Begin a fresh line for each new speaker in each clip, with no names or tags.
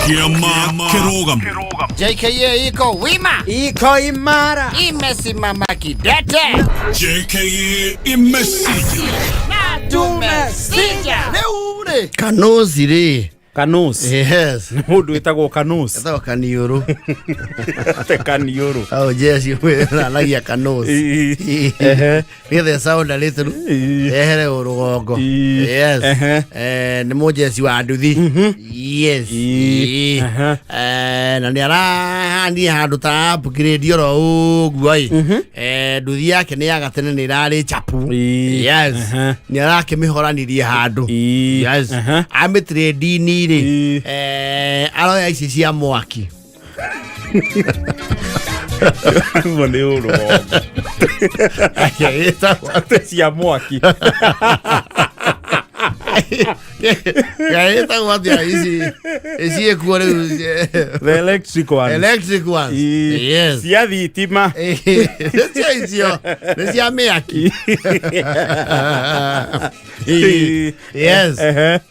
Kiama Kirogam.
JKA iko wima,
iko imara,
imesimama kidete.
JKA imesija
Na tumesija.
Leure
Kanosi re.
Kanosi.
Yes.
Mudu itago kanosi.
Itago kanioro.
Ate kanioro.
Oh yes, you na lagia kanosi. The sound a little. Orogo. Yes. Ni moja si wa nduthi. Yes. Na ni ara ni handu ta upgrade ro ugwai. Nduthi yake ni ya gatene ni rari chapu. Yes. Ni ara kemihoranirie handu. Yes. Amitrade ni alo ya isi cia mwaki.
Mwone uro.
Esta
cia mwaki.
Esta watu ya isi ekuore
the electric one.
Electric ones. Yes.
Cia thitima.
Cia isio. Cia miaki. Yes.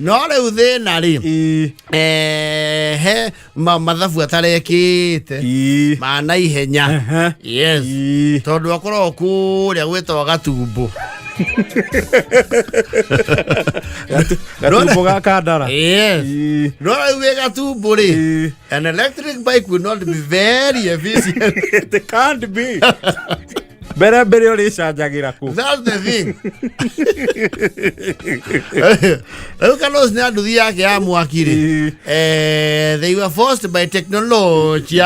No le uthina ri. He mathabu atarekite. Mana ihenya. Yes. Tondu akorwo kuria gwetwa Gatumbo.
Gatumbo gakandara.
Yes. No we Gatumbo ri. An electric bike will not be very efficient.
It can't be. Bere ori shajagira ku.
That's the thing. Kanos ni nduthi yake ya mwaki ri. They were forced by technology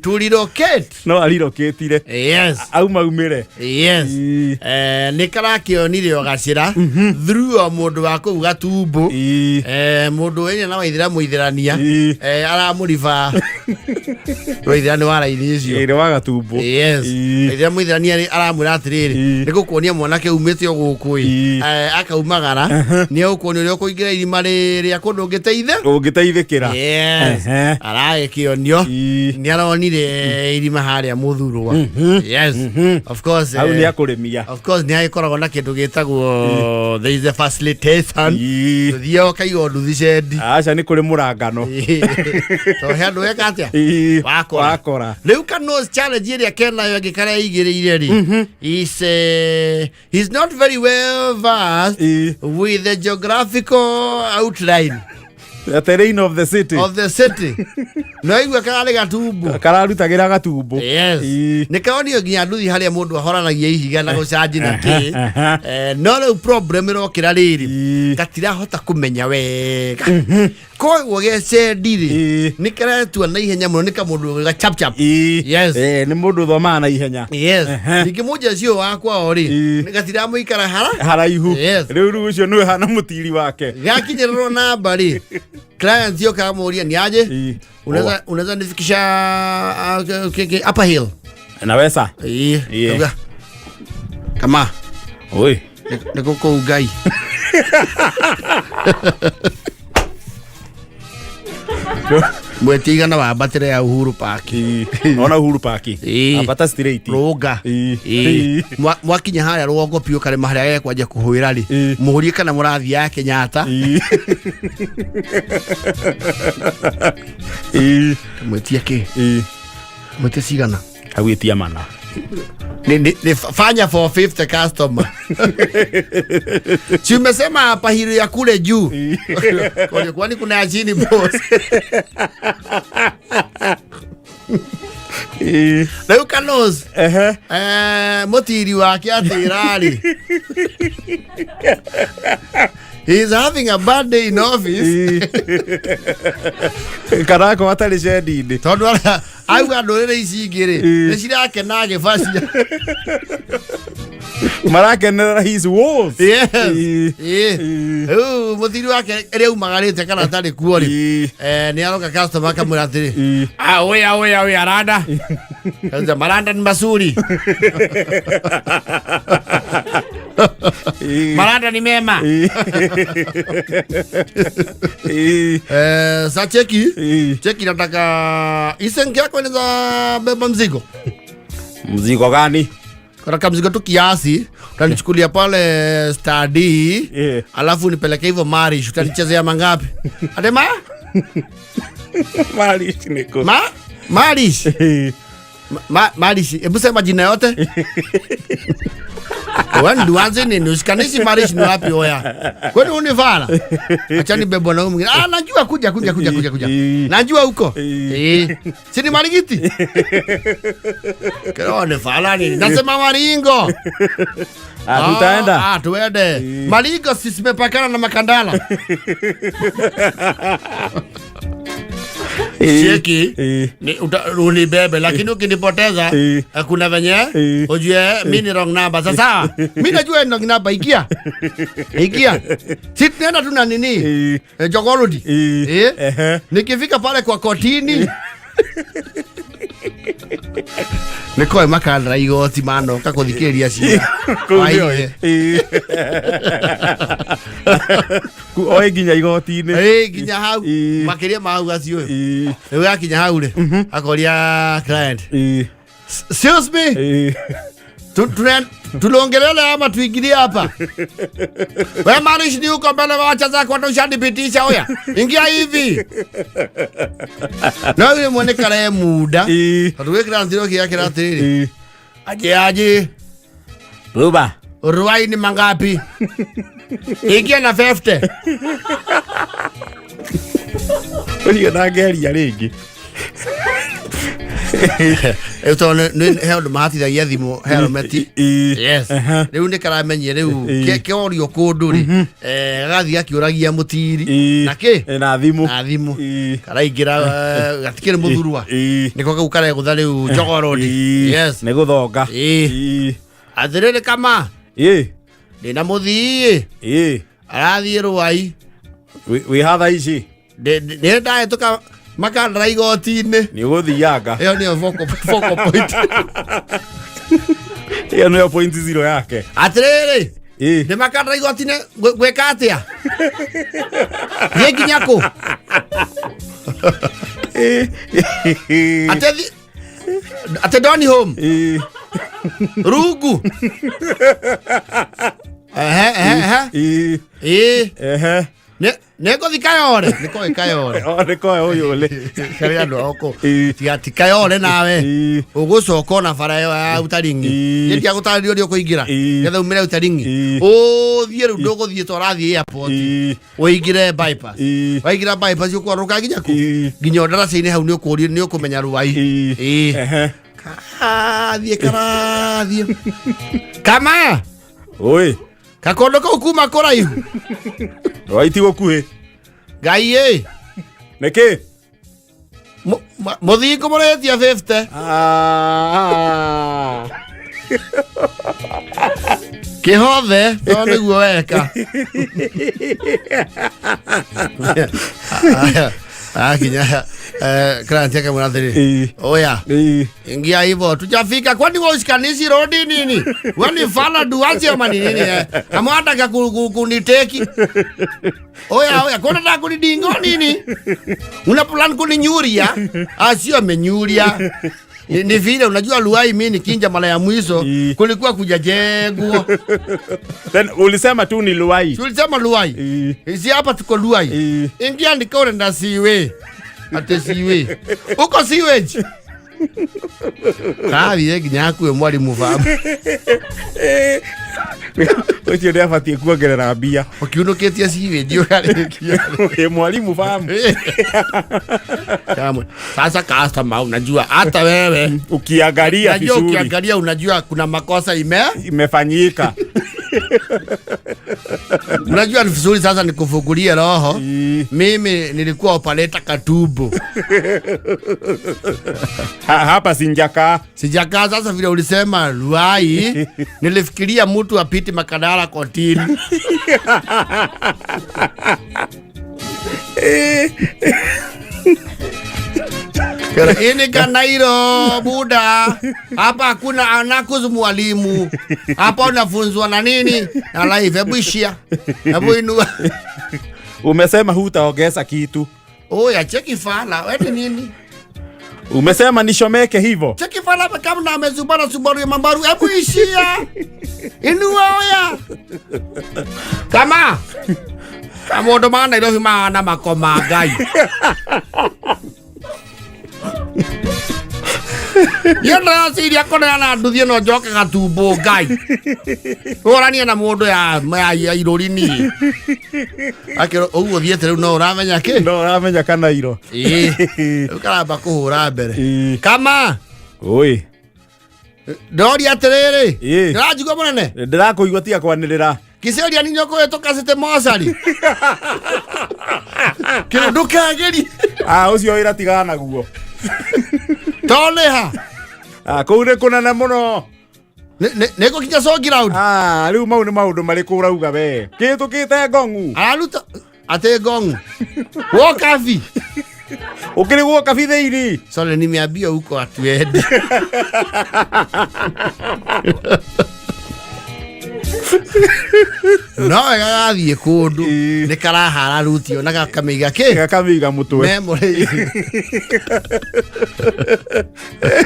to relocate.
No relocate.
Yes.
Umire.
Yes. Ni karakionire ogacira through mundu wa ku Gatumbo. Mundu ene na waithira muithirania. Aramuriva. Waithirani wa raini icio.
Ire wa Gatumbo.
Yes. Waithira muithirania aramura atiriri nigukuonia mwanake umite ogukui akaumagara ni ukuonia uri ukuingira irima ria kundu
ungiteithikira.
Yes. Aragikionio ni aronire irima haria muthurwa. Yes. Of course.
Au ni akurimia.
Of course ni agikoragwo na kindu gitagwo there is a facilitation. Thio kaigo nduthi cendi.
Acha ni kuri murangano.
To he andu weka atia
wakora
riu Kanos challenge iria kenayo agikara igiriire ri. He's not very well versed with the geographical outline.
The terrain of the city.
No igwe karari Gatumbo.
Kararutagira Gatumbo.
Yes. Nikaonio nginya nduthi haria mundu ahoranagia ihiga na gucanji na ki. No no problem ro kirariri. Gatira hota kumenya wega. Ko gece ndiri. Nikaretua na ihenya muno nika mundu ga chap. Yes.
Ni mundu thoma na ihenya.
Yes. Nikimoja cio wakwa ori. Nigatira muikara
haraihu.
Riu
ucio niwe hana mutiri wake.
Gakinyerero namba ri. Client yo kamuria ni aje? Unaweza nifikisha Upper Hill.
Naweza?
Kama.
Oi.
Niko ugai. Mwetiga na wabatire ya Uhuru Park.
Ona Uhuru Park. Abata straight.
Roga. Mwakinya haria rwongo pio kare maharia ya kwaje kuhuira ri. Muhurie kana murathi ya Kenyatta. Mwetia ki? Mwetia sigana.
Awitia mana.
Ni fanya for 50 customer. Si umesema hapa hili ya kule juu. Kwani kuna ya chini boss. Leo Kanos. Motiri wake atirari. He's having a bad day in office.
Karako atari cedi.
Tondu auga ndurire ici igiri ni cirake na gibacia
marakenera his walls.
Yes. Muthiri wake reu magarite kana tari kuori ni aroka customer kamura atiri we aranda kanza maranda ni masuri maranda ni mema. Sa cheki nataka isengi yako inaweza beba mzigo.
Mzigo gani?
Kwa mzigo tu kiasi, utanichukulia pale study, alafu nipeleke hivyo Marish, utanichezea mangapi? Adema?
Malish niko.
Malish. Malish. Hebu sema jina yote. Wewe nduanze nini? Usikanishi Malish ni wapi oya? Kwani univana? Acha ni bebo na mwingine. Najua kuja. Najua huko. Si ni Marigiti? Kero ni fala nini? Nasema Maringo.
Tutaenda.
Tuende. Maringo sisi tumepakana na Makandala. Cheki ni bebe lakini ukinipoteza kuna venye ujue mimi ni wrong number. Sasa mimi najua ni wrong number ikia. Sisi tunaenda tuna nini? Jogorodi. Nikifika pale kwa kotini niko Makandala igoti mano kakuthikiria cia.
Oe ginya igoti-ini.
Ginya hau makiria mau gacio. Wewe akinya hau le. Akoria client. Excuse me. Tulongelele ama tuingilie hapa. Wewe Malish ni uko mbele wacha zako watu ushanipitisha oya. Ingia hivi. Na yule muonekana yeye muda. Atuwekera ndiro yake ratiri. Aje.
Buba.
Ruai ni mangapi? Ingia na 50.
Wewe na gari ya ringi.
Eto ni held mahati da yathimo helmet. Yes. Riu ni karamenye riu ke orio kunduri gathi akiuragia mutiri naki
na thimu
karaigira gatikire muthurwa niko gukare gutha riu Jogorodi. Yes.
Ni guthonga.
Athirire kama ndina muthii arathie Ruai
we hatha ici
ni ndae tuka Makandala igoti-ini
ni guthianga.
Iyo ni foco point.
Iyo ni point 0 yake.
Atiriri ni Makandala igoti-ini gweka atia ye ginyako ate doni home rugu Neko thikayore, niko ikayore.
Niko uyule.
Kari andu oko. Tikayore nawe. Ugucoka na bara ya utaringi. Yeti agutaririo rio kuingira. Getha umire utaringi. Thie ru nduguthie twarathie airport. Uingire bypass. Waingira bypass ukwaruka ginya ku. Ginya ndaraca-ini hau ni ukurio ni ukumenya Ruai. Thie. Kama.
Oi.
Kakondo kau kuma kuraihu.
Waiti gukuhi.
Ngai
niki
muthingo muretia 50. Kihothe to niguo weka. Kinya client yake mwathiri. Oya. Ingia hivyo tujafika kwani wewe usikanishi road nini? Wewe fala duanze ama nini? Amwataka kuniteki. Oya kwani nataka kunidingo nini? Una plan kuninyuria? Sio amenyuria. Ni vile unajua Ruai mimi kinja mara ya mwisho kulikuwa kujajengwa.
Then ulisema tu ni Ruai.
Tulisema Ruai. Si hapa tuko Ruai. Ingia ndikaone nda siwe. Ate siwe. Uko sewage. Kavi ginya kuwe mwalimu famu.
Wewe ndio afatie kuongerera mbia.
Ukiunuketia sewage yo
mwalimu famu.
Kama sasa customer unajua hata wewe
ukiangalia vizuri.
Unajua ukiangalia unajua kuna makosa
imefanyika.
Unajua ni vizuri sasa nikufungulie roho. Mimi nilikuwa operator Katubu.
Hapa Sijaka
sasa vile ulisema Ruai nilifikiria mtu apiti Makandala kotini. Ini kanairo buda. Hapa hakuna anakuzu mwalimu. Hapa unafunzwa na nini? Na live hebu ishia. Hebu inua.
Umesema hutaongeza kitu.
Oya cheki fala. Wewe nini?
Umesema nishomeke hivyo.
Cheki fala kama na amezubana Subaru ya mambaru. Hebu ishia. Inua oya. Kama Amondo ma Nairobi maana makoma Ngai. Yona siria kona na nduthie no njoke gatumbo Ngai. Orania na mundu ya irori ni. Akero uguo thiete riu no uramenya ki?
No uramenya kana iro.
Ukaramba kuhura mbere. Kama.
Oi.
Ndori atiriri. Ndirajuga munene.
Ndirakuigua tia kwanirira.
Kiseria ni nyoko yeto kasete mosari. Kero ndukageri.
Ucio wira tigana guo.
Toleha.
Kuu nĩ kũnene mũno.
Nĩ gũkinya sogi round.
Rĩu mau nĩ maũndũ marĩkũ ũrauga we. Kĩhĩtũkĩte ngong'u.
Araruta atĩ ngong'u. Wo kabi.
Ũkĩrĩ gwo kabi thĩinĩ.
Sorry nimeambia huko atuende. No gagathiĩ kũndũ nĩ karahara rutio na gakamĩiga kĩ?
Gakamĩiga mũtwe.
Memory.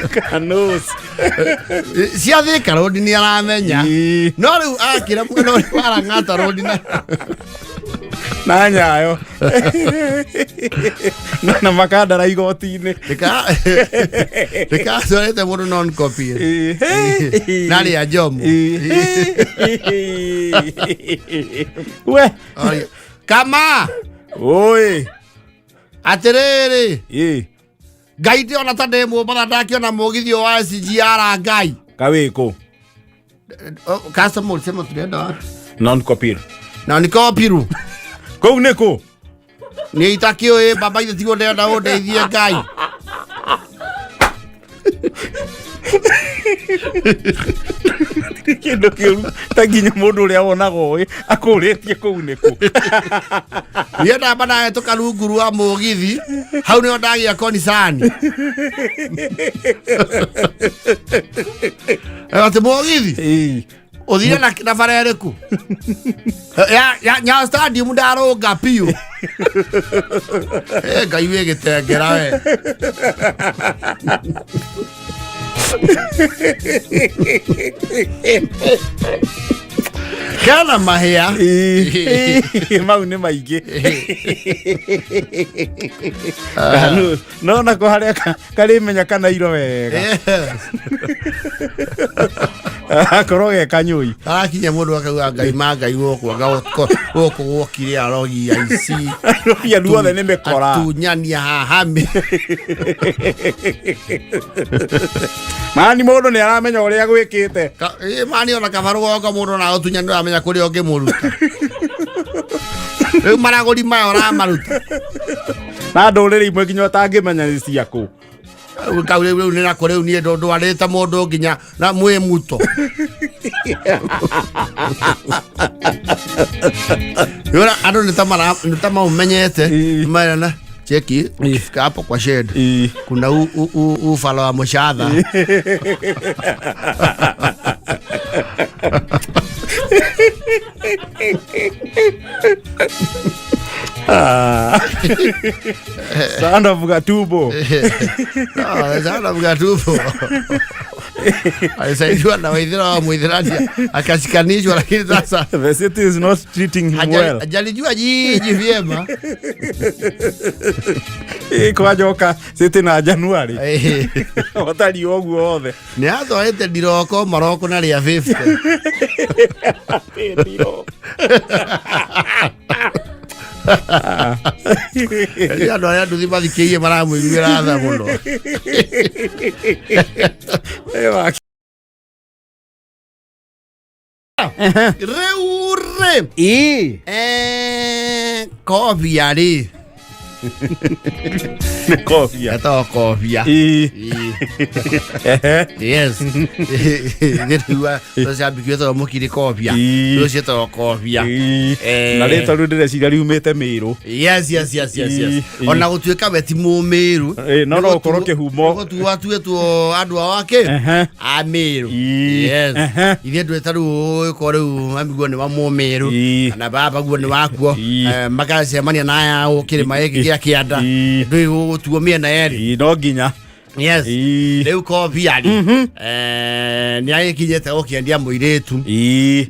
Kanos.
Cia Thika Road nĩ aramenya. No rĩu akĩra mwena ũrĩa wa Lang'ata Road
na Nyayo. Na makandara igoti-inĩ.
Ndĩkacorete mũndũ non copy. Narĩ a Jomo.
We.
Kama.
Oi.
Atĩrĩrĩ. Ngai ndĩona ta ndĩ mũmbatha ndakiona mũgithio wa SGR Ngai.
Kawĩkũ.
Customer sema turenda.
Non copy.
Na ni copy ru.
Kũu nĩ kũ?
Nĩ itakĩũĩ baba ithe tigo ndenda ũndeithie Ngai.
Kĩndũ kĩũru ta nginya mũndũ ũrĩa wonaga ũĩ akũrĩtie kũu nĩ kũ.
Niĩ ndamba nahĩtũka rungu rwa mũgithi hau nĩho ndagĩa concern. Atĩ mũgithi uthire na bara ĩrĩkũ? Ya stadium ndarũnga piũ. Ngai wĩ gĩtengera we. Kana mahĩa.
Mau nĩ maingĩ. No nako harĩa karĩmenya kana iro wega. Akorwo ge kanyũi.
Arakinya mũndũ akauga Ngai ma Ngai gũkũ gwokire arogi aici.
Arogi ruothe nĩ mĩkora.
Atunyania hahami.
Mani mũndũ nĩ aramenya ũrĩa gwĩkĩte.
Mani ona kabaru goka mũndũ na ũtunyania aramenya kũrĩa ũngĩmũruta. Rĩu maragũri maya ũramaruta.
Na ndũrĩrĩ imwe nginya ũtangĩmenya nĩ ciakũ.
Kau rĩu nĩ nako rĩu niĩ ndwarĩte mũndũ nginya na mwĩ muto. Yora andũ nĩ ta maumenyete marana cheki fika hapo kwa shed kuna ufala wa mshadha.
Sana buga tubo.
Sana buga tubo. Alisaidiwa na waithira wa muithirania akashikanishwa, lakini sasa
the city is not treating him well.
Ajalijua jiji vyema.
Kwa joka city na Januari. Otari oguo othe.
Ni athoete ndiroko maroko na ria 50. Ya ndo ya nduthi mathikirie maramwiguira tha muno. Reure. Kofia ri.
Kofia.
Eto kofia. Yes. Ndirua tocambikio to mukiri kofia. Tucio to kofia.
Na rĩtwa rĩu ndĩreciria riumĩte Mĩrũ.
Yes. Ona gũtuĩka we ti mũmĩrũ.
No ũkorwo kĩhumo.
Tuatuĩtwo andũ ao ake. A Mĩrũ. Yes. Ithuĩ ndwĩta rĩu ũkorwo rĩu amiguo nĩ wa mũmĩrũ. Kana baba guo nĩ wakuo. Makacemania na aya ũkĩrĩma gĩkĩ gĩa kĩanda. Ndũĩ gũtuo mĩena yerĩ.
No nginya.
Yes. Leu kopi ali. Ni agikinyete gukiendia muiretu.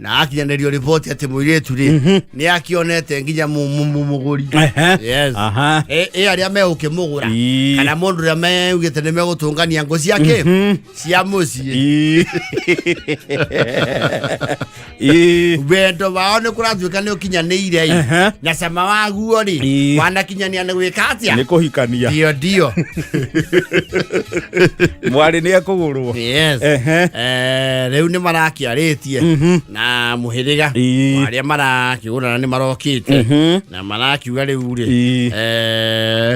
Na akinyanerio report ati muiretu ri. Ni akionete nginya muguri. Yes. Aria me ukimugura. Kana mundu ria me ugite ne megutungania ngo ciake. Cia muci. Wendo wao ni kuratuika ni ukinyaneire. Na sama waguo ri. Wanakinyania ni gwika atia.
Ni kuhikania.
Dio.
Mwari ni akugurwo.
Yes. Reu ni marakiaritie na muhiriga aria marakigurana ni marokite na marakiuga reu ri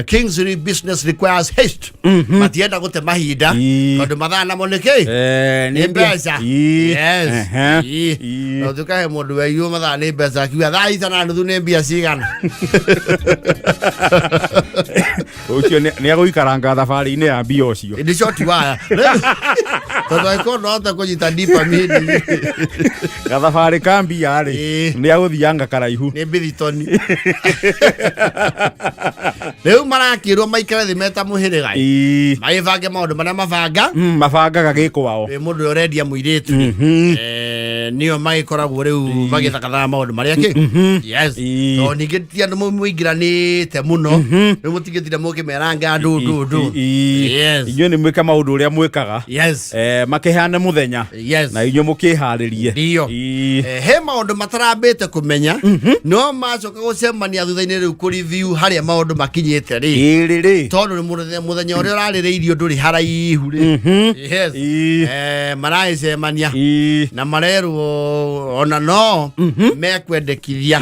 Kingsley business requires haste. Matienda gute mahinda tondu mathana moneke ni mbeca. Yes. No tukahe mundu we yu mathana ni mbeca kiuga thaa ithana nuthu ni mbia cigana.
Ucio ni aguikaranga thabari-ini ya mbia ucio.
Ni shoti waya. Tondu aikono ota kunyita dipa mini.
Gathabari ka mbia ri ni aguthianga karaihu.
Ni mbithitoni. Reu marakirwo maikare thi meta muhiriga. Maivange maundu maria mabanga.
Mabangaga gikwao.
Mundu urendia muiretu nio maikoragwo reu magithakatha maundu maria ki. Yes. No nigetia no muingiranite muno. Reu mutigitire mukimeranga ndu. Yes.
Inyo ni mwika maundu uria mwikaga.
Yes.
Makihana muthenya.
Yes.
Na inyo mukiharirie.
Dio. He maundu matarambite kumenya no macoka gucemania thutha-ini reu ku review haria maundu makinyite ri. Tondu ni muthenya uria urarireirio nduri haraihu ri. Yes. Maraicemania na marerwo ona no mekwendekithia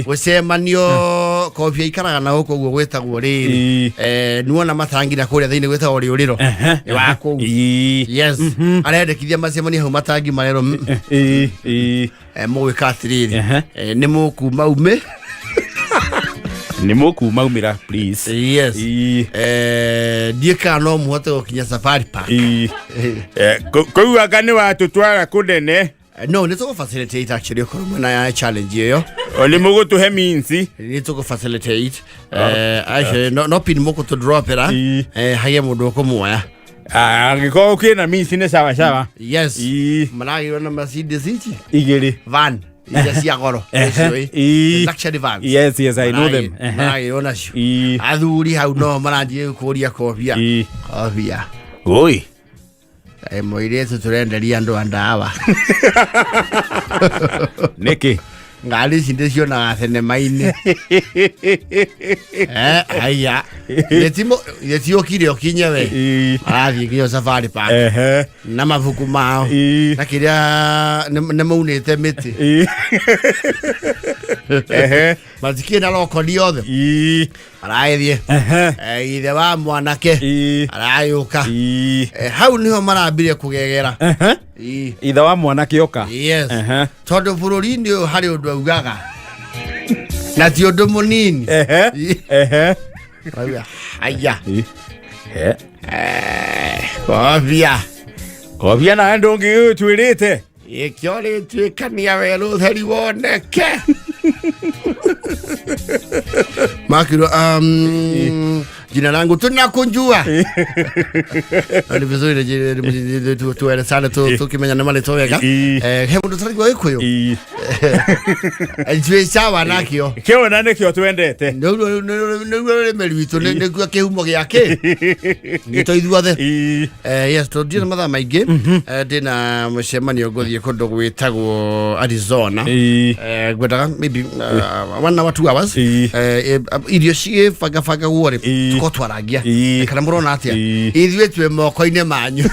gucemanio kofia ikaraga na huko guo gwetagwo riri nuona matangira kuria thiini gwetagwo riuriro wako. Yes. Arendekithia macemania hau matangi marero mwika atiriri ni mukuma ume
ni mukuma umira please.
Yes. Dieka no muhote gukinya safari park.
Kuiwaga ni watutwara kunene.
No, ni to facilitate actually ko na challenge yo.
Oli mugutu he minsi.
Ni to facilitate. Actually no pin muko to drop era. Haye mundu ko muoya.
Angiko kina minsi ne sawa.
Yes. Managi na Mercedes ichi.
Igiri.
Van. Yes, yagoro. Luxury vans.
Yes, I know them.
Managi ona shu. Adhuri hau no managi kuria kofia. Kofia.
Oi.
Moiretu turenderia andu andawa.
Niki.
Ngari cindecio na thenema-ini. Aya. Yetio kire okinye we. Arathi ngiyo safari park. Na mabuku mao. Na kiria ne maunite miti. Matikie na loko liothe. Araithie. Ithe wa mwanake. Arayuka. Hau niho marambire kugegera.
Ithe wa mwanake oka.
Yes. Tondu bururi-ini hari undu augaga. Na ti undu munini. Aya.
Kofia na ndungi twirite.
Ikyo ri twikania welu theri woneke. Makiro jina langu tunakunjua. Ni vizuri tuele sana tukimenya na mali towega. Hemu tutarigwa ikuyo. Ajwe sawa nakio.
Kyo nane kyo twendete.
No meliwito ne kwa kehumo yake. Ngito ithuothe. Yes to dina matha maingi. Dina mucemanio ngothie kundu gwitagwo Arizona. Gwendaga maybe 1 hour 2 hours. Irio cie fagafaga wore. Tukotwaragia. Kana murona atia. Ithuĩ twe moko-ini manyu.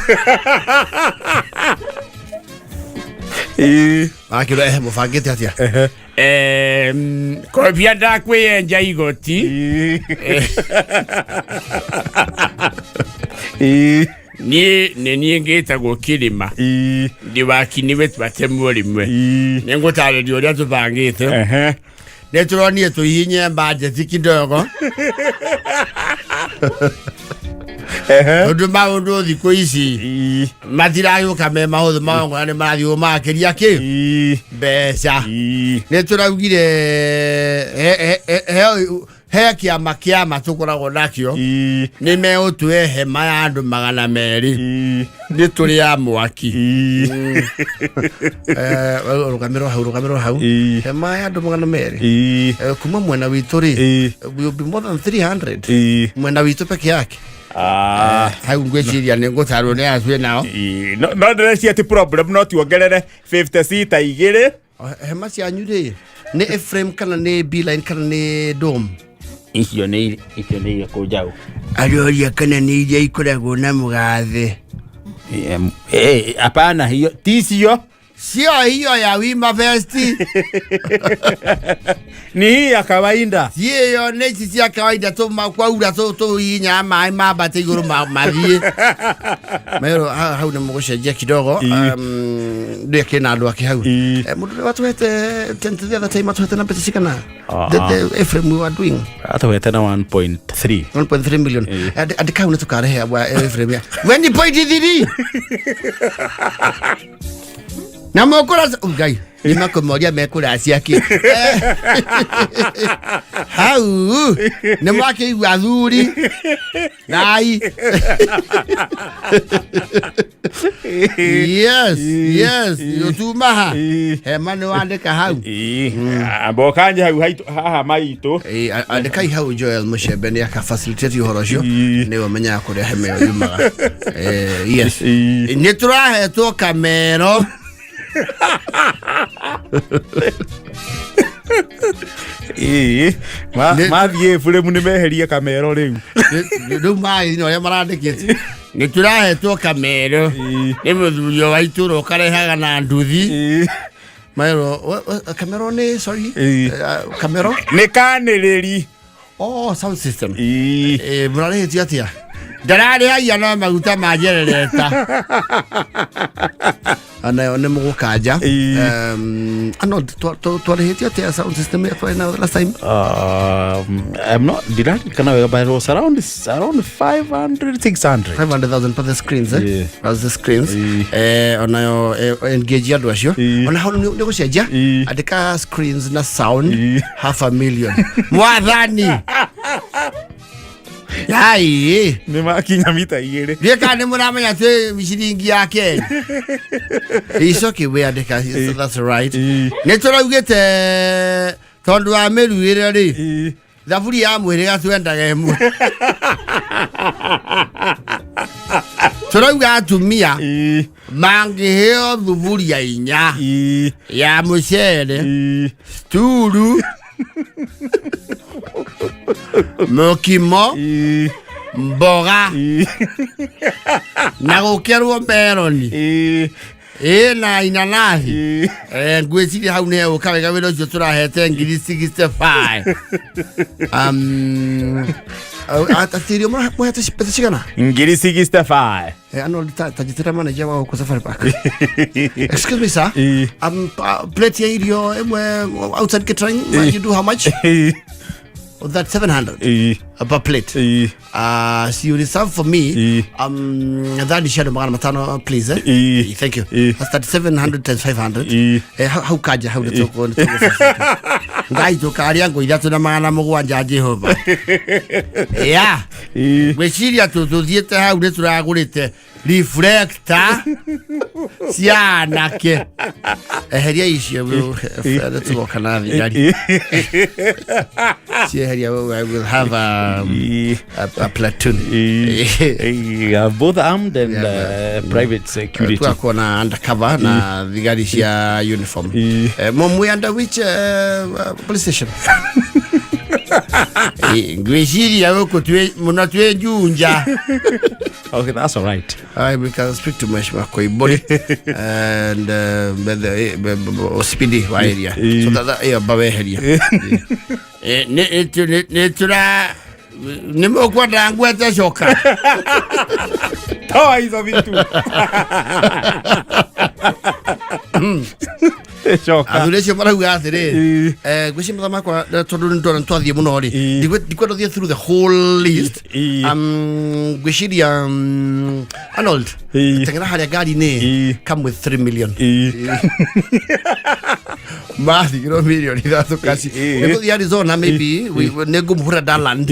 Akira mufangite atia.
Kofia ndakwienja igoti. Ni ngitagwo Kirima. Ndi wakiniwe twatemwo rimwe. Ningutariria uria tubangite.
Neturonie tuhinye budget kidogo. Tondu maundu thiku ici matirayuka me maundu maongo ni marathio makiria ki mbeca. Neturaugire he kiama tukoragwo nakio ni meutwe hema ya andu 200 ni turi ya mwaki rugamiro hau hema ya andu 200 kuma mwena witu ri will be more than 300 mwena witu peke yake hau ngweciria ni ngutarwo ni azwe nao
no ndĩreciria ti problem no tuongerere 50 seater igĩrĩ
hema cianyu ri ni Ephraim kana ni B-line kana ni Dome
icio nĩ kũnjaũ
arioria kana ni iria ikoragwo na mũgathe
hapana hiyo ticio
sio hiyo ya Wima Fest
ni hii ya kawaida
hiyo ni sisi ya kawaida tu makwaura tu inya mai mabate iguru mathie mero hau na mugushenjia kidogo ndio kina andu akihau mundu watu wete tent the other time atu na pesa shikana the Ephraim we were doing
atawete na 1.3
million adika una tukarehe wa Ephraim ya 1.3 na mokora ugai ni makomoria mekura ciake hau ni mwake igwathuri nai yes yotumaha hema ni wandika hau
ambokanje hau haha maitu
andika hau Joel Mushebe ni aka facilitate horo cio ni wamenya kuria hema yumaga yes ni turahetwo kamero
mathiĩ buremu nĩ meherie kamero rĩu
mai no ya marandĩkĩte nĩ tũrahetwo kamero nĩ mũthuri wa itũũra ũkarehaga na nduthi maero kamero nĩ sorry kamero
nĩ kanĩrĩri
sound system mũrarĩhĩtio atĩa ndararĩhagia no maguta manjerereta ana ne mugukanja ano twarehitio te sound system ya twa now last time
I'm not did I kana we by was around 500,000
for the screens as the screens ona yo engage andu acio ona hau ni gucenjia andika screens na sound 500,000 mwathani ai
ni makinya mita igĩrĩ
reka ni muramenya twe mishiringi yake icoke we andika that's right ni turaugite tondu wa meruire ri thaburi ya mwiri gatwendaga emu turauga atumia mangiheo thuburi ya inya ya mucere sturu mokimo mboga na gukerwo meroni na inanathi ngwiciria hau ne ukawega wira ucio turahete ngiri 65 atatirio mwahete pesa cigana
ngiri 65
ano tajitira manager wao kwa Safari Park excuse me sir plate ya irio emwe outside catering you do how much that 700 per plate so you reserve for me that is shadow magana matano please thank you that's that 700 times 500 how kaja how the toko ngai to karia ngo ithatu na magana mugwanja Jehova yeah gweciria tuthiete hau ni turagurite reflector cianake eheria icio tugoka na thigari I will have a platoon.
Both armed and private security.
Tuko na undercover na vigari cia uniform. Mom, we under which police station? Gweciria wako munatwe junja.
Okay, that's all right.
We can speak to Mheshimiwa Koibori and Ospidi wa area. So that baweheria. Netura nimo kwa dangwete shoka
toa hizo vitu Coka.
Athuri acio marauga atĩrĩ gwĩciria mathaa makwa tondũ nĩndona nĩtwathiĩ mũno rĩ ndikwenda thiĩ through the whole list gwĩciria Arnold teng'era harĩa ngari-inĩ come with 3 million mathigirwo mirioni 3 kaci nĩgũthiĩ Arizona maybe nĩngũmũhũra Darland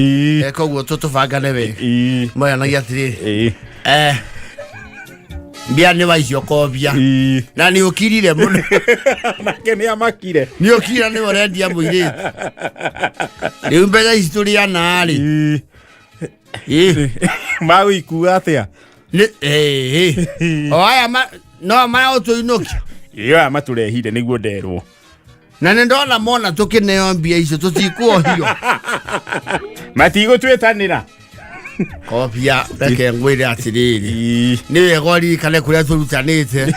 koguo tũbangane wega moyanagia atĩrĩ mbia nĩ waicio kobia na nĩ ũkirire mũno
nake nĩ amakire
nĩ ũkira nĩ ũrendia mũirĩtu rĩu mbeca ici tũrĩana rĩ
magũikua atĩa
o aya no maraũtũinũkia
iyo aya matũrehire nĩguo nderwo
na nĩ ndona mona tũkĩneo mbia icio tũtikuohio
matigũtwĩtanĩra
kobia reke ngwĩre atĩrĩrĩ nĩ wega ũririkane kũrĩa tũrutanĩte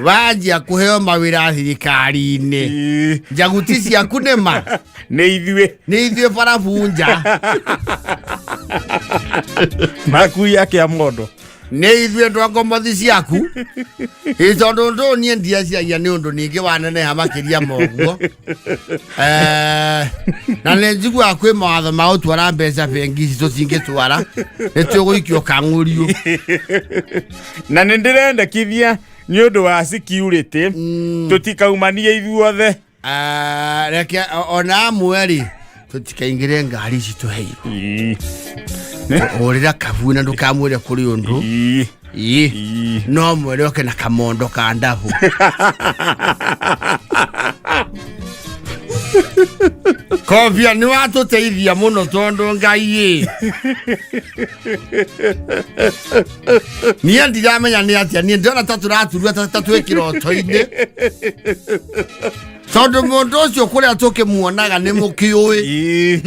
wanjia kũheo mawĩra thirikari-inĩ njaguti ciaku nĩma
nĩ ithuĩ barabunja makui akĩa mondo
nĩ ithuĩ ndongomothi ciaku tondũ ndũ niĩ ndiaciagia nĩ ũndũ ningĩ waneneha makĩria moguo na nĩ njiguaga kwĩ mawatho ma gũtwara mbeca bengi ici tũtingĩtwara nĩ tũgũikio kang'ũriũ
na nĩ ndĩrendekithia nĩ ũndũ wa security tũtikaumanie ithuothe
reke ona amwe rĩ tũtikaingĩre ngari ici tũheirwo ũrĩra kabu na ndũkamwĩre kũrĩ ũndũ no mwere oke na kamondo ka ndabu kobia nĩ watũteithia mũno tondũ Ngai niĩ ndiramenya nĩ atĩa niĩ ndĩrona ta tũraturua ta twĩ kĩroto-inĩ tondũ mũndũ ũcio kũrĩa tũkĩmuonaga nĩ mũkĩũĩ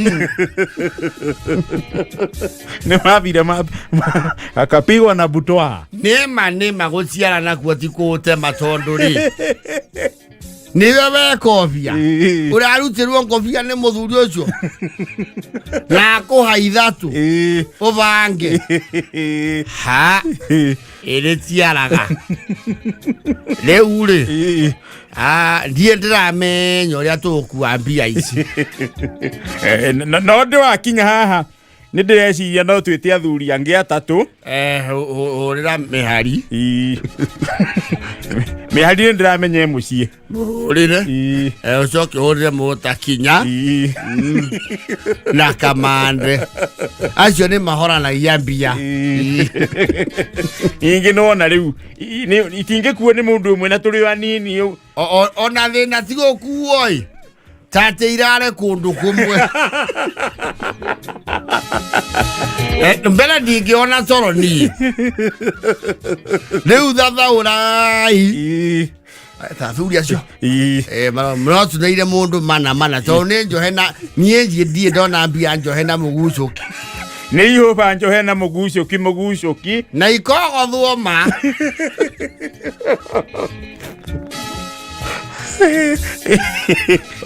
nĩ mabire akapigwa na butwa
nĩma gũciara nakuo ti kũũtema tondũ rĩ nĩwe we kobia ũrarutĩrwo kobia nĩ mũthuri ũcio na akũha ithatũ ũbange ha ĩrĩ tiaraga rĩu rĩ ndiĩ ndĩramenya ũrĩa tũgũkua mbia ici
no ndĩ wakinya haha nĩ ndĩreciria no twĩte athuri angĩ atatũ
hũrĩra mĩhari
mĩhari nĩ ndĩramenya mũciĩ
hũrĩre ũcoke hũrĩre Mũtakinya na Kamande acio nĩ mahoranagia mbia
ingĩ nona rĩu itingĩkuo nĩ mũndũ ũmwe na tũrĩ anini
ona thĩna ti gũkuo tate irare kũndũ kũmwe mbere ndingĩona toro niĩ rĩu thathaũrai tathuri acio mũrotuneire mũndũ mana tondũ nĩ njohe na niĩ ndiĩ ndona mbia njohe na mũgucũki
nĩ ihũba njohe na mũgucũki
na ikogothwo ma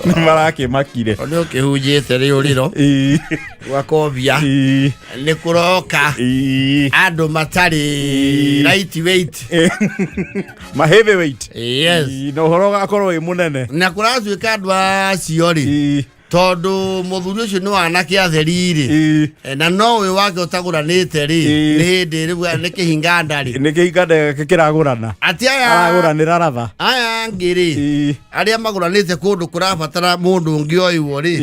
marakĩmakire
nĩ ũkĩhunjĩte rĩũrĩro gwa kobia nĩ kũroka andũ matarĩ lightweight
ma heavyweight
yes
na ũhoro ũgakorwo wĩ mũnene
na kũratuĩka andũ acio rĩ tondũ mũthuri ũcio nĩ wanake atheri rĩ na no ũyũ wake ũtagũranĩte rĩ nĩ hĩndĩ rĩu nĩ kĩhinganda rĩ
nĩ kĩhinganda kĩragũrana
atĩ
aragũranĩra ratha
aya angĩ rĩ arĩa magũranĩte kũndũ kũrabatara mũndũ ũngĩ oiwo rĩ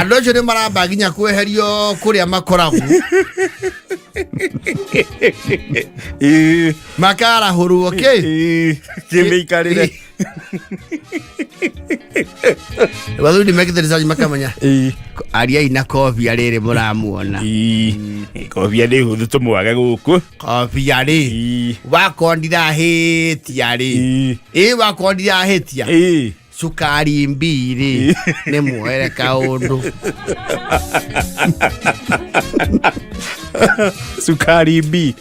andũ acio nĩ maramba nginya kweherio kũrĩa makoragwo makarahũrwo
kĩmĩikarĩre
wathuri mekĩte research makamenya ariai na kobia rĩrĩ mũramuona
kobia nĩ hũthũ tũmwage gũkũ
kobia rĩ wakondira hĩtia rĩ wakondira hĩtia sukari mbiri nĩ muoere kaũndũ
sukari mbi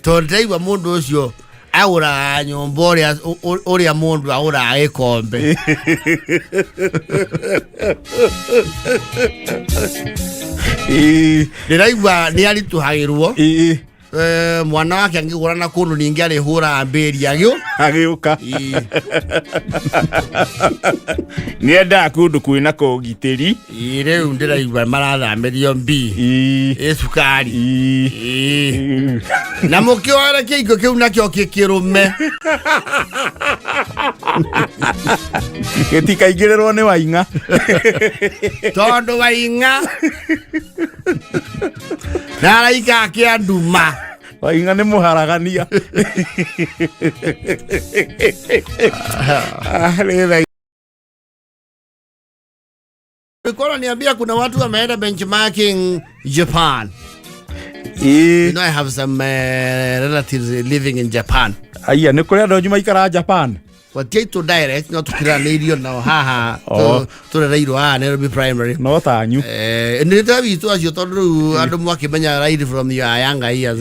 tondũ ndaigua mũndũ ũcio agũraga nyũmba ũrĩa mũndũ agũraga gĩkombe ndĩraigua nĩ aritũhagĩrwo mwana wake angigura na kundu ningi ari hura mberi
agiuka nienda kundu kwina kugitiri
riu ndiraigua marathamirio mbi icukari na mukiore kiingo kiu nakio kikirume
gitikaingirerwo ni Wainga
tondu Wainga naraika kia nduma
Wainga ni muharagania
Nilikuwa niambia kuna watu wameenda benchmarking Japan. You know I have some relatives living in Japan.
Aya ni kuria ndoju maikara Japan.
Watiaito direct no tukiranirio na haha turereirwo NAIROBI primary
no tanyu
ni tabitu acio tondu andu mwakimenya right from your younger years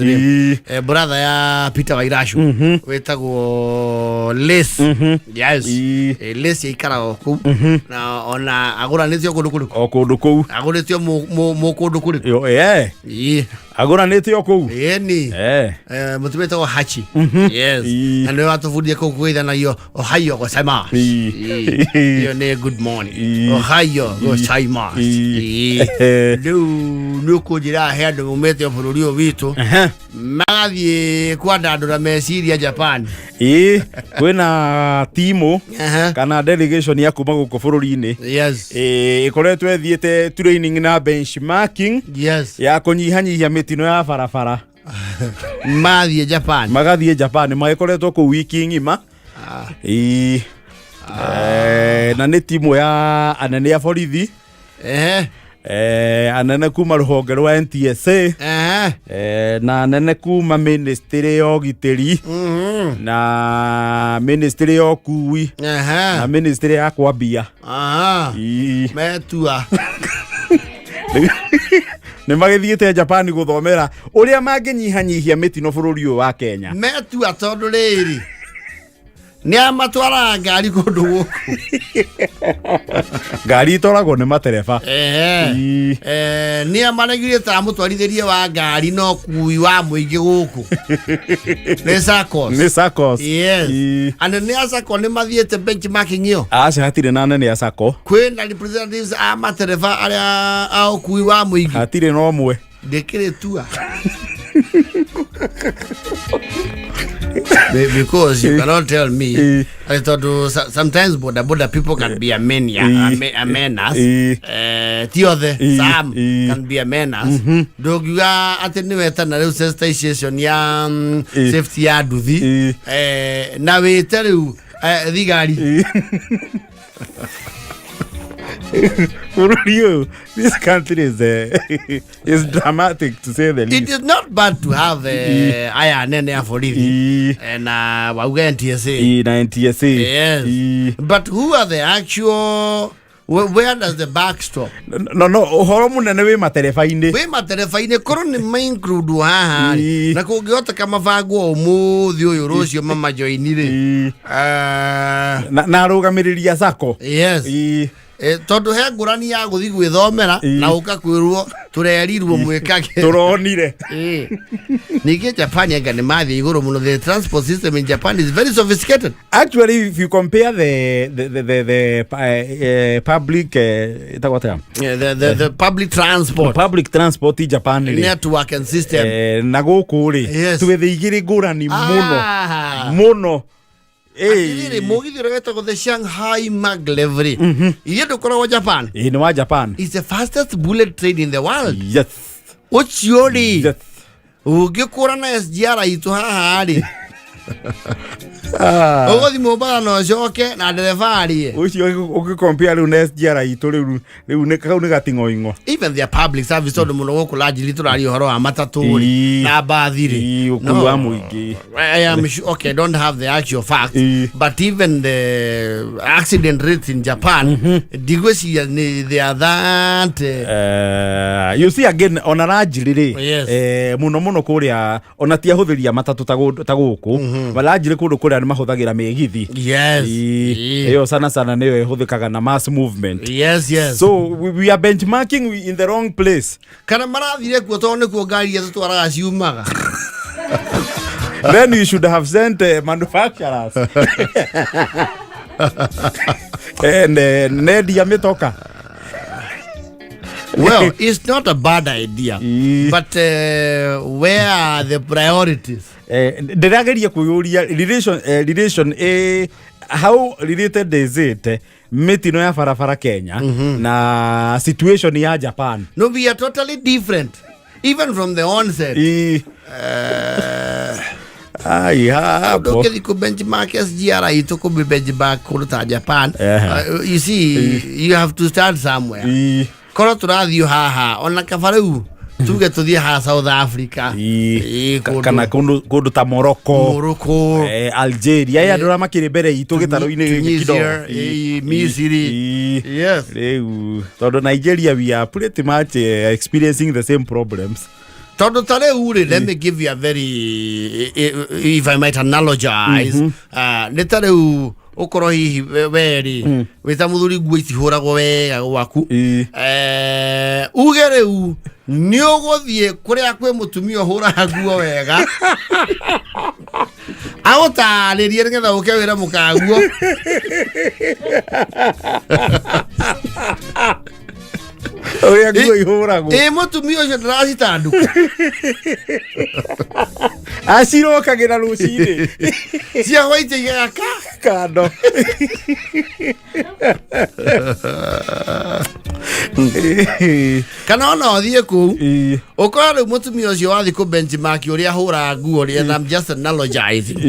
brother ya Peter Wairashu wetagwo Les yes Les ikara ku na ona aguranitio kundu kuru aguranitio mu kundu kuru
yo aguranitio ku
ni mutumeta wa Hachi yes and we want to food ko kuida na yo Ohio go sama yo ne good morning Ohio go sama lu ko jira head mumete bururi obitu magathie kwandandura meciria Japan
kwina timu kana delegation ya kuma guko bururi-ini
yes
ikoretwo ethiete training na benchmarking
yes
ya kunyihanyihia mitino ya barabara
magathie
Japan magikoretwo ku wiki ngima na ni timu ya anene ya borithi anene kuma ruhonge rwa NTSA na anene kuma ministry ya ugitiri na ministry ya ukui na ministry ya kwambia
metua
ni magithiete Japan guthomera uria manginyihanyihia mitino bururi wa Kenya
metua tondu riri ni amatwara ngari kundu guku
ngari itoragwo ni matereba
ni amanegire ta mutwarithirie wa ngari no kui wa muingi guku ni sakos yes and ni asako ni mathiete benchmarking yo
acha hatire na nene asako
kwenda representatives a matereba aria a kui wa muingi
hatire no mwe
dekire tua because you cannot tell me I thought sometimes border people can be a menace some can be a menace dog you are attending veterinary station ya safety ya NDUTHI na we tell you thigari
this country is dramatic to say the least.
It is not bad to have iron and for living and NTSA.
Yes.
But who are the actual? Where does the back stop?
No, horo munene we
materefa-ine koro ni main include haha na kungiota kama vago umuthi uyu rucio mama joinire
na rugamiriria sako
yes tondu he ngurani ya guthi gwithomera na ukakwirwo turerirwo mwikage
turonire
nige Japan yanga ni mathi iguru muno. The transport system in Japan is very sophisticated.
Actually, if you compare the public
the public transport
in Japan
network and system
na guku ri twithigiri ngurani muno
Mugithi retagwo the Shanghai maglev iye ndukora Japan
ni wa Japan
is the fastest bullet train in the world.
Yes.
Uchiori ugikura na SGR itu haha ri ogothi mobara no coke na nderefari
ucio ugicompare ru na SGR itu riu ne kau ni gatingoingo.
Even their public service tondu muno guku largely turari horo wa matatu na bathi ri
ukuwa muingi.
I am sure, okay, don't have the actual facts, but even the accident rates in Japan digwesi they are that
you see again on a largely muno kuria ona tia huthiria matatu ta guku largely kundu kuria ni mahuthagira megithi.
Yes.
Iyo sana niyo ihuthikaga na mass movement.
Yes.
So we are benchmarking in the wrong place.
Kana marathire kuo tondu kuo ngari yetu twaraga ciumaga
Then you should have sent manufacturers. And Ned yametoka.
Well, it's not a bad idea, but where are the priorities?
Ndirageria kuyuria relation how related is it mitino ya farafara Kenya na situation ya Japan?
No, we are totally different, even from the onset. Don't get the benchmark as GRI to be benchmark to Japan. You see, you have to start somewhere. Koro turathio haha ona kafarau tuge tuthie ha South Africa
kana kundu ta Morocco Algeria ya ndora makiri mbere itu gitaro-ini kidogo
Misiri. Yes,
tondu Nigeria we are pretty much experiencing the same problems.
Tondu tare uri, let me give you a very, if I might analogize, netare ukoro hihi weri wita muthuri guo itihuragwo wega gwaku ugere u ni uguthie kuria kwi mutumia hura guo wega agutaririe ngetha uke wira mukaguo
oya guo ihuragwo
mutumia ucio ndaracitanduka
acirokagira rucini
cia waite igaka
kando
kana ona othie ku ukora riu mutumia ucio wathi ku benchmark uria hura nguo ri, and I'm just analogizing.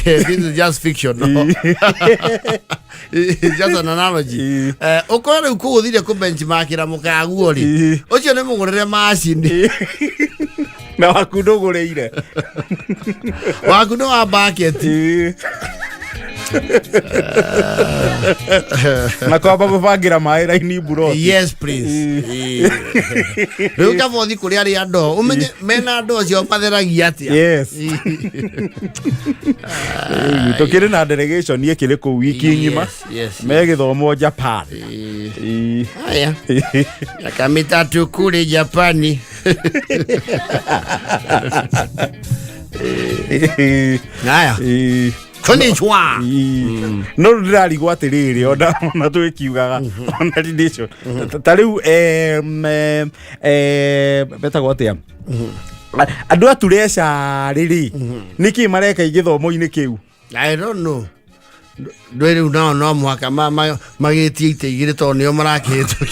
This is just fiction, no? It's just an analogy. Ukora riu ku uthire ku benchmark ra mukaguo ri ucio ni mugurire machine
na waku ndugureire
waku no wa bucket
na kwamba gubangira mai raini buro.
Yes, please. Riu ka bothi kuri ari ando umenye mena ando cio matheragia atia.
Yes. Tukiri na delegation ye kire ku wiki ngima me githomo Japan.
Aya yakamita tukuri Japani. Aya konnichiwa.
No ndari gwatiriri ona twikiugaga ona relation tariu beta gwatia andu atureca riri niki mareka igithomo-ini kiu.
I don't know. Ndwere no mwaka magetie ite igire to nio marakitu.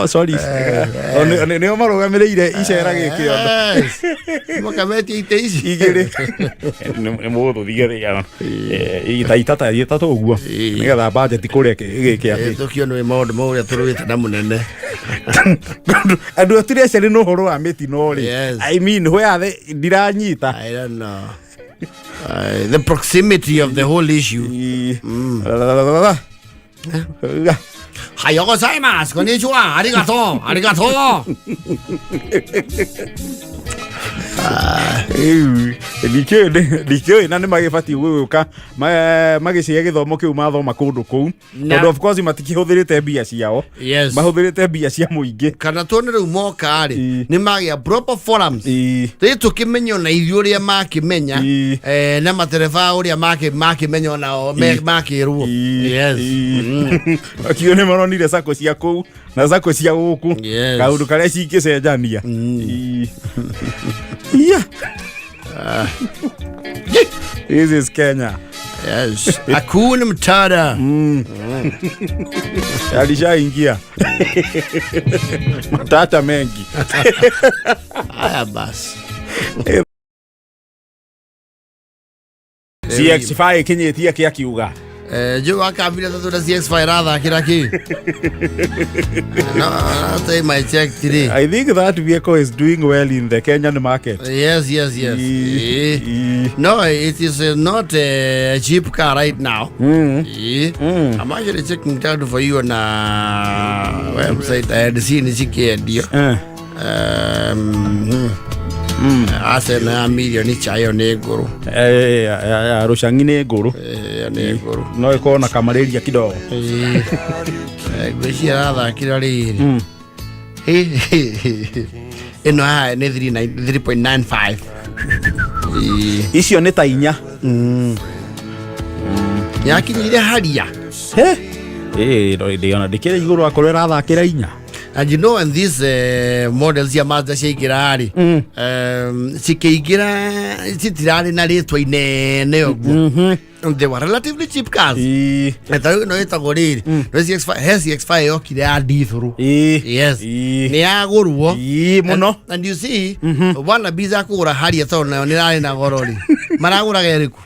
Sorry. Nio marugamirire icera giki ono.
Makametie ite ici
igire. Ni muthu thigere ya. Ithatũ uguo. Nigetha budget kuria giki ati.
Tukio no maundu mau ya turuite na munene.
Andu atureca ri no horo wa mitino ri. I mean where are they ndiranyita.
I don't know. The proximity of the whole issue. Hayo gozaimasu, konnichiwa, arigato, arigato.
Dikio na nĩ magĩbatiĩ gũgĩũka magĩcihe gĩthomo kĩu mathoma kũndũ kũu tondũ of course matikĩhũthĩrĩte mbia ciao, mahũthĩrĩte mbia cia mũingĩ.
Kana tuone rĩu moka rĩ nĩ magĩa proper forums rĩ tũkĩmenya ona ithuĩ ũrĩa makĩmenya na matereba ũrĩa makĩmenya onao makĩrwo. Akĩo
nĩ maronire sako cia kũu na sako cia gũkũ kaũndũ karĩa cingĩcenjania. This is Kenya.
Yes. Hakuna Matata.
Alishaingia. Matata mengi.
Haya basi.
CX5 kinyetia kia kiuga.
Jo akabila tatu na CX5 radha kiraki. No, I might check today.
I think that vehicle is doing well in the Kenyan market.
Yes. No, it is not a cheap car right now. I'm actually checking it out for you on a website. I had seen it. Ase na milioni chayo ne nguru.
Rushangi ne nguru.
Ne nguru.
No iko na kamaleria kidogo.
Gwĩciria arathakĩra rĩrĩ ino ha ni 3.95
icio nĩ ta inya
yakinyire haria
ndiona ndikire iguru akorwo irathakira inya.
And you know, and these models ya Mazda ciaigirari cikiigira citirari na ritwa inene uguo. They were relatively cheap cars. Eta no itagwo riri CX5 yokire ya ndithuru. Yes. Ni yagurwo
muno.
And you see wana biza kugura haria to nayo ni rari na gorori maragura geriku.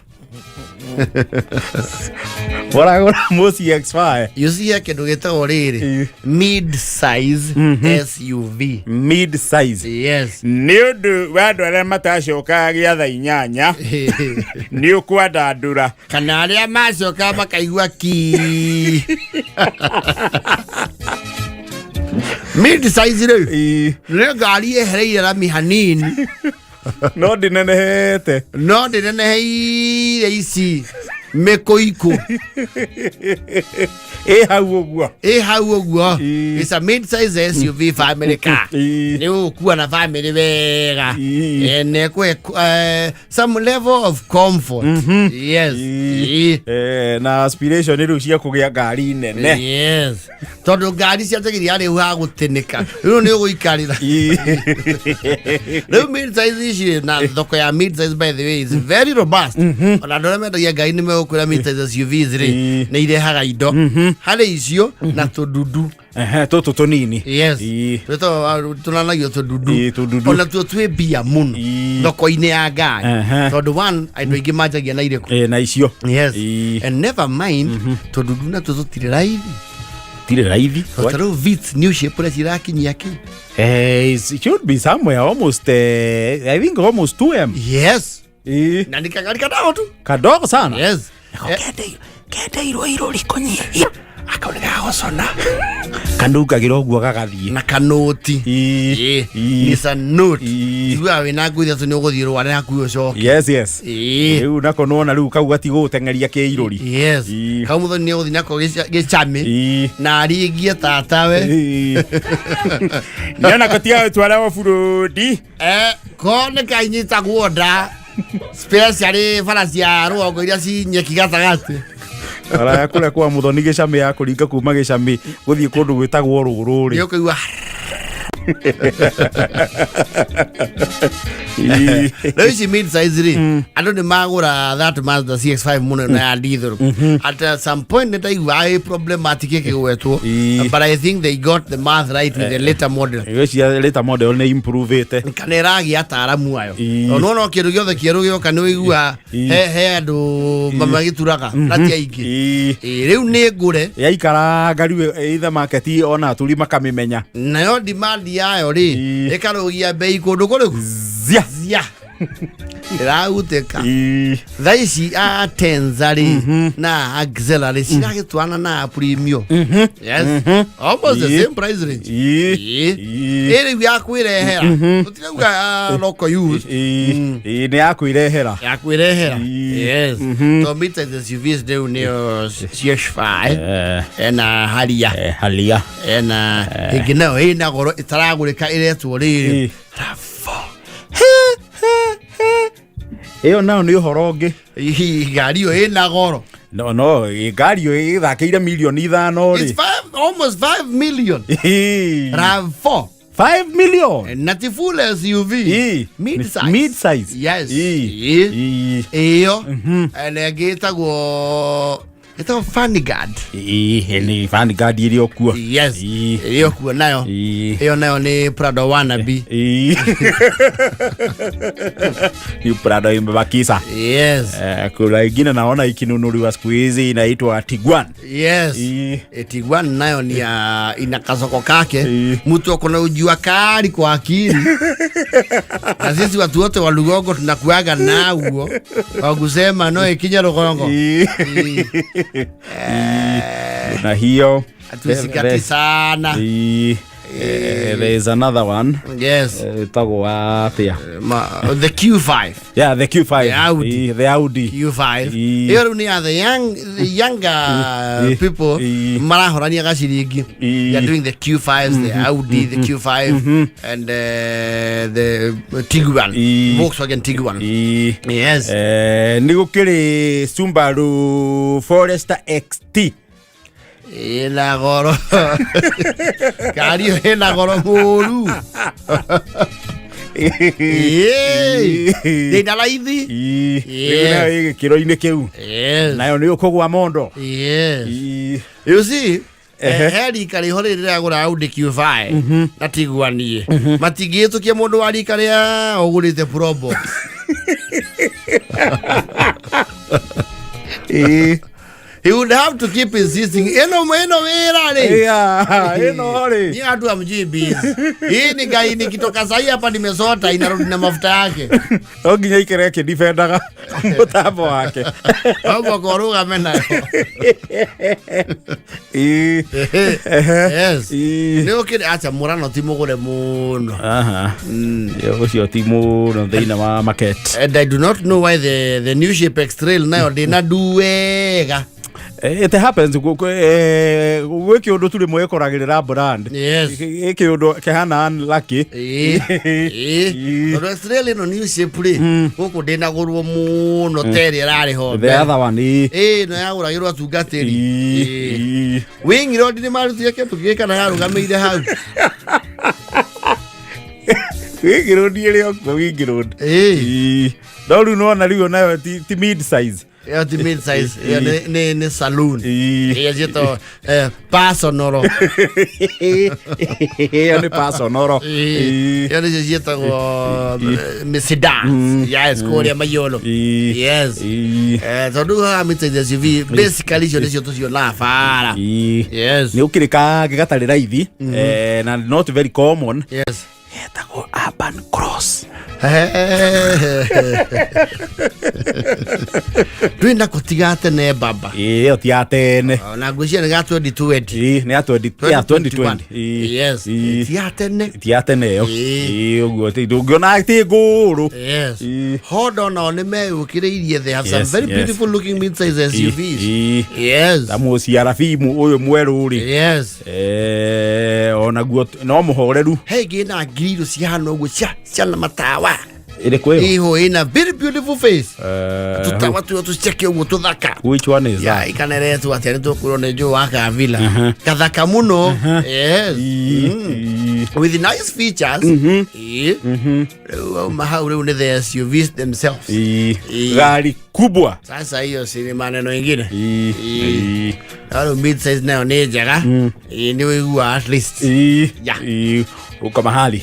Waragura mo CX5.
You see ya kindu gitagwo riri mid size SUV.
Mid size.
Yes.
Ni undu wandu aria matacoka Gathaiya ni ukwenda ndura
kana aria macoka makaigua ki mid size rĩu nĩ ngari ehereire rami hanini
no ndinenehete
ici mĩkũikũ hau ũguo it's a mid size SUV family car nĩ ũkuua na family wega some level of comfort. Yes.
Na aspiration rĩu cia kũgĩa ngari nene.
Yes. Tondũ ngari ciategiria rĩu ha gũtĩnĩka rĩu nĩ ũgũikarĩra rĩu mid size ici na thoko ya mid size by the way is very robust. Ona andũ arĩa mendagia ngari nĩ megũkwĩra mid size SUVs rĩ nĩ irehaga indo harĩ icio na tũndudu
tũtũ tũnini.
Yes. Tũnanagio tũndudu ona tuo twĩ mbia mũno thoko-inĩ ya ngari tondũ one andũ aingĩ manjagia na irĩkũ
na icio.
Yes. And never mind tũndudu na tũtirĩ raithi.
Tire raithi.
Totoro Vitz new shape ũrĩa cirakinyia ki.
It should be somewhere almost I think almost 2M.
Yes. Na ni kagari kadogo tu.
Kadogo sana.
Yes.
Kende iro likonyihia. Akaona gagocona. Kandukagira ũguo gagathie.
Na kanoti. Nissan Note. Igua wĩna ngũthi atũ nĩ ũgũthiĩ rware hakuhĩ ũcoke.
Yes. Rĩu nako nona rĩu kau gatigũteng'eria kĩirũri.
Yes. Kau mũthoni nĩ ũgũthiĩ nako gĩcami. Na aringie tatawe.
Nĩona kotia twara wa burudi.
Ko nĩ kainyitagwo nda. Specially farasi ya rũgongo iria cinyeki gatagatĩ.
Ara yakũrĩa kwa mũthoni gĩcami ya kũringa kuma gĩcami gũthiĩ kũndũ gwĩtagwo rũrũ rĩ.
Nĩ ũkũigua rĩu ici mid size rĩ andũ nĩ magũra that Mazda CX5 mũno na ya diesel. At some point nĩ ndaigua problematic ĩkĩgwetwo but I think they got the math right with the later model.
Ĩcio later model nĩ improve ĩte.
Kana ĩragĩa ataaramu ayo. No kĩndũ gĩothe kĩerũ gĩoka nĩ ũigua he andũ magĩturaga na ti aingĩ. Rĩu nĩ ngũre
yaikara ngari either market ona aturi makamĩmenya.
Nayo demand yayo rĩ ĩkarũgia bei kũndũ kũrĩkũ zia ĩragutĩka thaa ici a Tenza rĩ na auxiliary ciragĩtwana na premium. Yes. Almost the same price range. Ĩrĩu ya kwĩrehera tũtirauga local use.
Nĩ ya kwĩrehera.
Yes. So mid size SUVs rĩu nĩyo CX5 ena haria ena ĩngĩ nayo ĩna goro ĩtaragũrĩka ĩretwo rĩrĩ
ĩyo nayo nĩ ũhoro ũngĩ.
Ngari ĩyo ĩna goro.
No ngari ĩyo ĩthakĩire milioni 5 rĩ.
It's almost 5 million. RAV4
5 million.
Not a full SUV.
Mid size.
Yes. Iyo. Elegĩtagwo ĩtagwo Vanguard.
Nĩ Vanguard ĩrĩa ũkuo.
Yes. Ĩrĩa ũkuo nayo. Ĩyo nayo nĩ Prado wannabe.
Ni Prado imebakisha.
Yes.
Kuna ingine naona ikinunuliwa siku hizi inaitwa Tiguan.
Yes. Tiguan nayo ni ina kasoko kake. Mtu ako na ujua kari kwa akili. Na sisi watu wote wa Lugongo tunakuaga nao kwa kusema no ikinya Lugongo.
Na hiyo
atusikati sana.
There is another one.
Yes.
Tagwa atia.
The Q5.
Yeah, the Q5.
The Audi.
The Audi.
Q5. Here we are the younger people. Marahorania Gashirigi. They are doing the Q5s, the Audi, the Q5, and the Tiguan. Volkswagen Tiguan. Yes.
Nigukiri Subaru Forester XT.
Ela goro. Cario ela goro molu. They dala ithi.
Yes. Kiro-ine kiu.
Yes.
Nayo ni ukogwa mondo.
Yes. You see, heri kari hore rira gura Audi Q5 na Tiguan matigito kia mundu wari kari ogurite Probox. He would have to keep insisting. Eno werale.
Yeah, hore.
Ni atu amjibi. Hii ni gai nikitoka sahi hapa nimesota inarudi na mafuta yake.
Oginya ikereke defendaga mutambo wake.
Hapo koruga mena. Yes. Ni okire acha murano timugure muno.
Yo cio timu no thina wa market.
And I do not know why the new shape X-Trail nayo dina duega.
It happens gwiki undu tuli mwekoragirira brand.
Yes.
Iki undu kehana unlucky.
Australia no new shape guku dina gurwo muno teri rari ho.
The other one
no yaguragirwo tugateri. Wingi rodi ni maru tiake tugika na yarugamire hau.
Wingi rodi ile okwo wingi rodi. Doru no na rigo nayo ti mid size.
Yeah, the mid size. Yeah, ne saloon. Yeah, jito pasonoro.
Yeah, ne pasonoro.
Yeah, ne jito sedan. Yes, Korea mayolo. Yes. So do ha mitse the SUV. Basically, jo jito jo la fara. Yes.
Ni ukirika gigatari raithi. Na not very common.
Yes.
Yetagwo urban cross.
Twina Gùtiga tene baba.
Iyo ti atene.
Na gwishia ni gato 2020.
Ni ato 2020.
Yes. Ti atene.
Ti atene yo. Uguo ti ndungiona ti nguru.
Yes. Hold on on me ukiriirie they have some very beautiful looking mid-size SUVs. Yes.
Tamu ciara fimu uyu mweru ri.
Yes.
Ona guo no muhoreru.
Hey gina grill ciano uguo cia na matawa.
Ile kweo.
Iho ina very beautiful face. Tutawa tu check uguo tuthaka.
Which one is that?
Ya ikanere tu atene tu kurone jo waka villa. Kathaka muno. Yes. With nice features. Mahaure une the SUVs themselves.
Gari kubwa.
Sasa hiyo si maneno mengine. Halo mid size nayo ni jaga. Ni wewe at least. Yeah.
Uko mahali.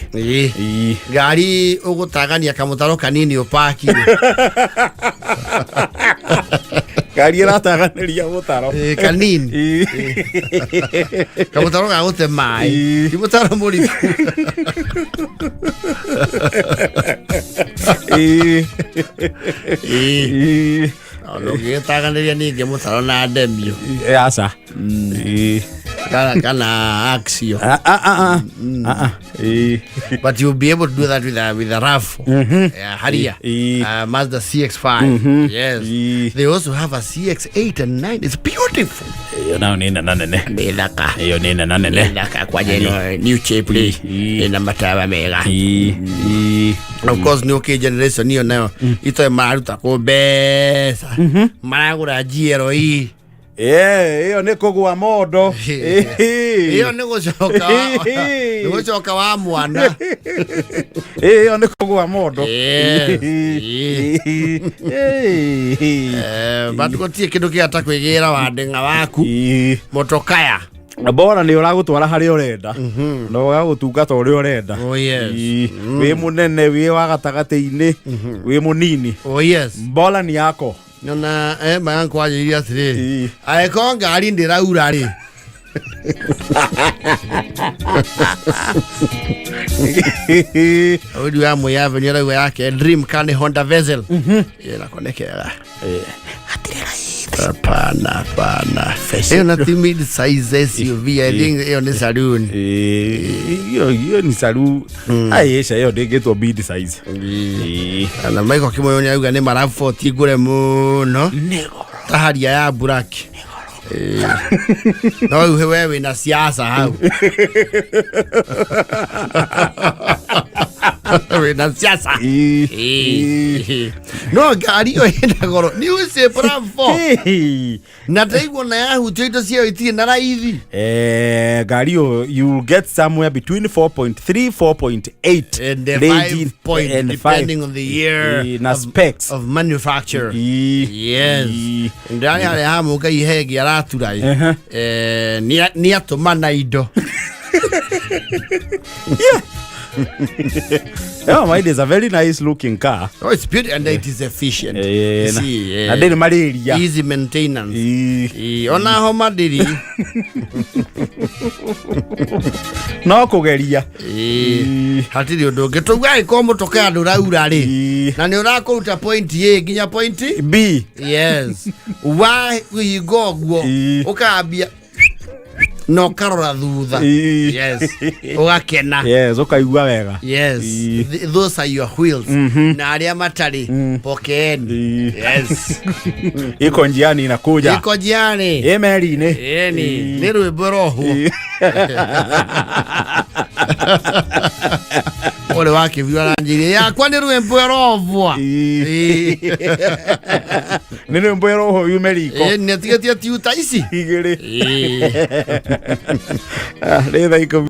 Gari ugutagania kamutaro kanini upaki.
Gari rataganiria mutaro.
Kanini. Kamutaro ga gute mai. Kimutaro muri. No getaganiria ni kimutaro na demio.
Asa.
Kana axio. But you'll be able to do that with a RAV. Harrier. Mazda CX-5. Yes. They also have a CX-8 and 9. It's beautiful.
Yo nina nanene.
Melaka.
Yo nina nanene.
Melaka kwa jeno new shape. Ina matawa mega. Of course, new K generation niyo nayo. Ito e maruta ko besa. Maragura jiro hii.
Iyo ni kugwa mondo.
Iyo ni gucoka. Ni gucoka wa mwana.
Iyo ni kugwa mondo.
Batukotie kindu kiata kwigira wandenga waku. Motokaya.
Bora ni uragutwara hari urenda. No gagutungata uri urenda.
Oh yes.
Wi munene wi wa gatagati-ini, wi munini.
Oh yes.
Bora ni yako.
Nona mayangu aje atiri. Aiko ngari ndiraura ri. Odi wa mo ya venye la yake dream kan Honda Vezel. Ila konekera. Pana. Hiyo na timid size SUV. I think hiyo ni saloon.
Hiyo ni saloon. Aisha hiyo ndegetwo big size.
Ana maiko kimoyo ni auga ni marafu 40 gure muno. Taharia ya buraki. No wewe na siasa hau. Na siasa. No ngari yo enda goro. Ni use bravo. Na taigo na yahu tuita cia iti na raithi.
Ngari yo you get somewhere between 4.3 4.8
and the 5 point depending on the year
na specs
of manufacture. Yes. Ndani ale hamu kai hegi araturai. Ni atumana indo.
Yeah. Oh, mine is a very nice looking car.
Oh, it's beautiful and it is efficient.
I did malaria.
Easy maintenance. Ona homa diri.
No kugeria.
Hatiri undu ngetugai ko mutoka andu raura ri. Na ni urakuruta point A nginya point
B.
Yes. Why we go guo. Ukambia no karora thutha. Yes. Ugakena.
Yes, ukaigua wega.
Yes. Those are your wheels. Na aria matari pokeni. Yes.
Iko njiani inakuja.
Iko njiani.
Emeri ne.
Ni rwimbo roho. Ole wake viwa njiri ya kwa ni rwimbo roho.
Ni rwimbo roho yumeriko.
Ni atigatia tiuta ici.
Igere. Letha iko